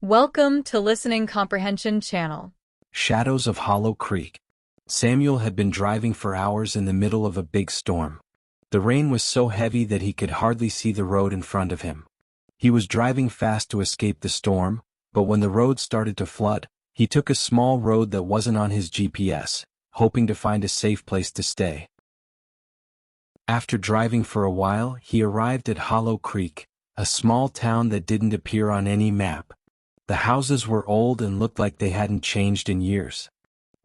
Welcome to Listening Comprehension Channel. Shadows of Hollow Creek. Samuel had been driving for hours in the middle of a big storm. The rain was so heavy that he could hardly see the road in front of him. He was driving fast to escape the storm, but when the road started to flood, he took a small road that wasn't on his GPS, hoping to find a safe place to stay. After driving for a while, he arrived at Hollow Creek, a small town that didn't appear on any map. The houses were old and looked like they hadn't changed in years.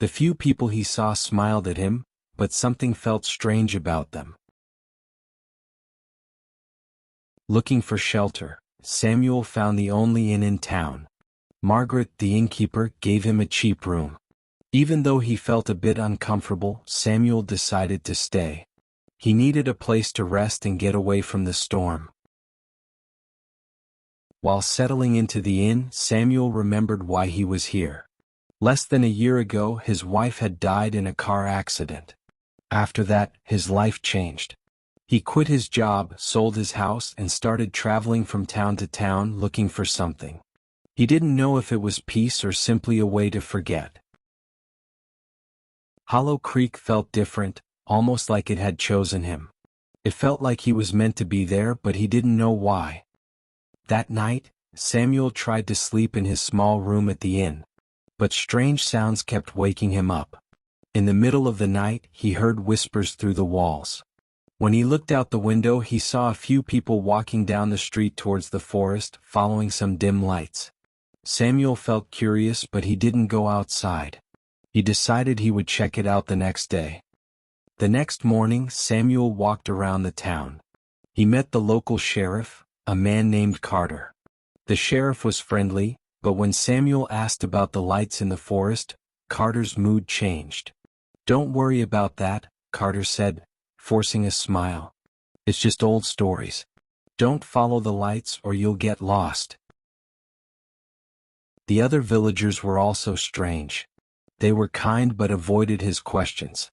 The few people he saw smiled at him, but something felt strange about them. Looking for shelter, Samuel found the only inn in town. Margaret, the innkeeper, gave him a cheap room. Even though he felt a bit uncomfortable, Samuel decided to stay. He needed a place to rest and get away from the storm. While settling into the inn, Samuel remembered why he was here. Less than a year ago, his wife had died in a car accident. After that, his life changed. He quit his job, sold his house, and started traveling from town to town looking for something. He didn't know if it was peace or simply a way to forget. Hollow Creek felt different, almost like it had chosen him. It felt like he was meant to be there, but he didn't know why. That night, Samuel tried to sleep in his small room at the inn, but strange sounds kept waking him up. In the middle of the night, he heard whispers through the walls. When he looked out the window, he saw a few people walking down the street towards the forest, following some dim lights. Samuel felt curious, but he didn't go outside. He decided he would check it out the next day. The next morning, Samuel walked around the town. He met the local sheriff, a man named Carter. The sheriff was friendly, but when Samuel asked about the lights in the forest, Carter's mood changed. "Don't worry about that," Carter said, forcing a smile. "It's just old stories. Don't follow the lights or you'll get lost." The other villagers were also strange. They were kind but avoided his questions.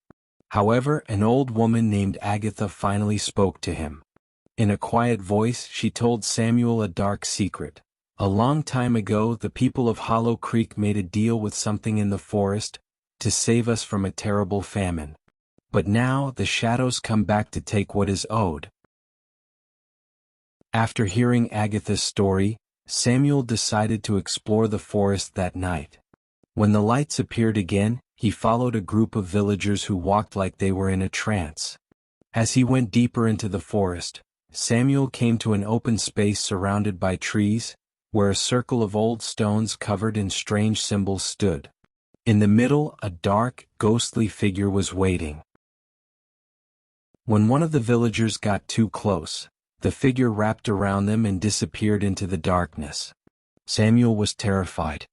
However, an old woman named Agatha finally spoke to him. In a quiet voice, she told Samuel a dark secret. A long time ago, the people of Hollow Creek made a deal with something in the forest to save us from a terrible famine. But now, the shadows come back to take what is owed. After hearing Agatha's story, Samuel decided to explore the forest that night. When the lights appeared again, he followed a group of villagers who walked like they were in a trance. As he went deeper into the forest, Samuel came to an open space surrounded by trees, where a circle of old stones covered in strange symbols stood. In the middle, a dark, ghostly figure was waiting. When one of the villagers got too close, the figure wrapped around them and disappeared into the darkness. Samuel was terrified.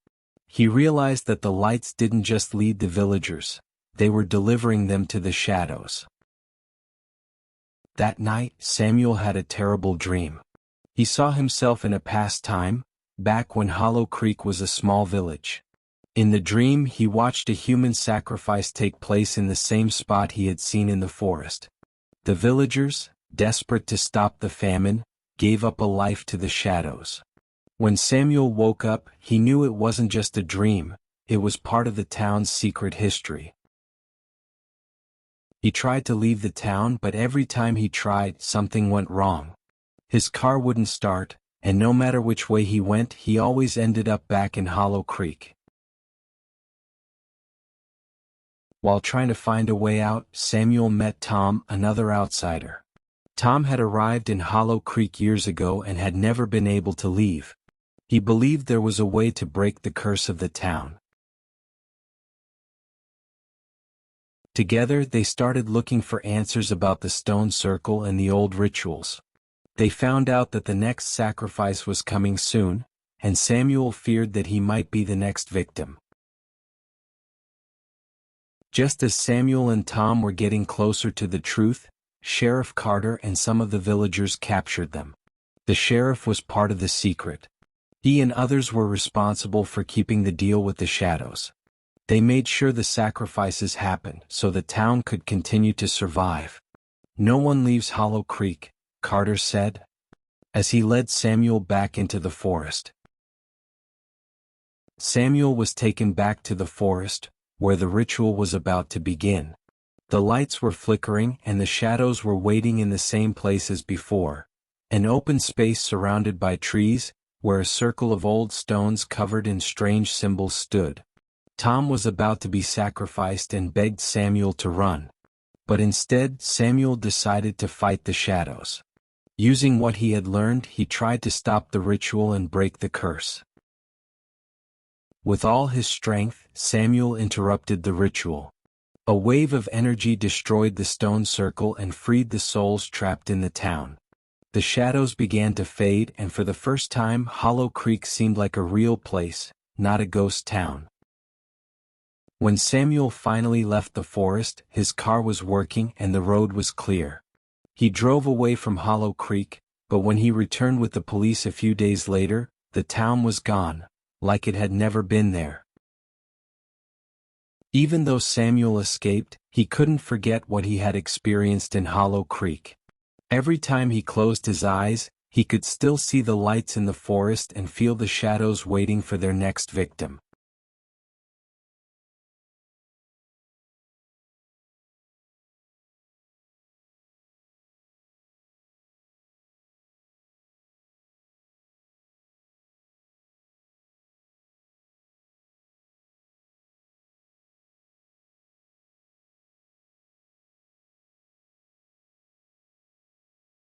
He realized that the lights didn't just lead the villagers, they were delivering them to the shadows. That night, Samuel had a terrible dream. He saw himself in a past time, back when Hollow Creek was a small village. In the dream, he watched a human sacrifice take place in the same spot he had seen in the forest. The villagers, desperate to stop the famine, gave up a life to the shadows. When Samuel woke up, he knew it wasn't just a dream, it was part of the town's secret history. He tried to leave the town, but every time he tried, something went wrong. His car wouldn't start, and no matter which way he went, he always ended up back in Hollow Creek. While trying to find a way out, Samuel met Tom, another outsider. Tom had arrived in Hollow Creek years ago and had never been able to leave. He believed there was a way to break the curse of the town. Together, they started looking for answers about the stone circle and the old rituals. They found out that the next sacrifice was coming soon, and Samuel feared that he might be the next victim. Just as Samuel and Tom were getting closer to the truth, Sheriff Carter and some of the villagers captured them. The sheriff was part of the secret. He and others were responsible for keeping the deal with the shadows. They made sure the sacrifices happened so the town could continue to survive. "No one leaves Hollow Creek," Carter said, as he led Samuel back into the forest. Samuel was taken back to the forest, where the ritual was about to begin. The lights were flickering and the shadows were waiting in the same place as before, an open space surrounded by trees, where a circle of old stones covered in strange symbols stood. Tom was about to be sacrificed and begged Samuel to run. But instead, Samuel decided to fight the shadows. Using what he had learned, he tried to stop the ritual and break the curse. With all his strength, Samuel interrupted the ritual. A wave of energy destroyed the stone circle and freed the souls trapped in the town. The shadows began to fade, and for the first time, Hollow Creek seemed like a real place, not a ghost town. When Samuel finally left the forest, his car was working and the road was clear. He drove away from Hollow Creek, but when he returned with the police a few days later, the town was gone, like it had never been there. Even though Samuel escaped, he couldn't forget what he had experienced in Hollow Creek. Every time he closed his eyes, he could still see the lights in the forest and feel the shadows waiting for their next victim.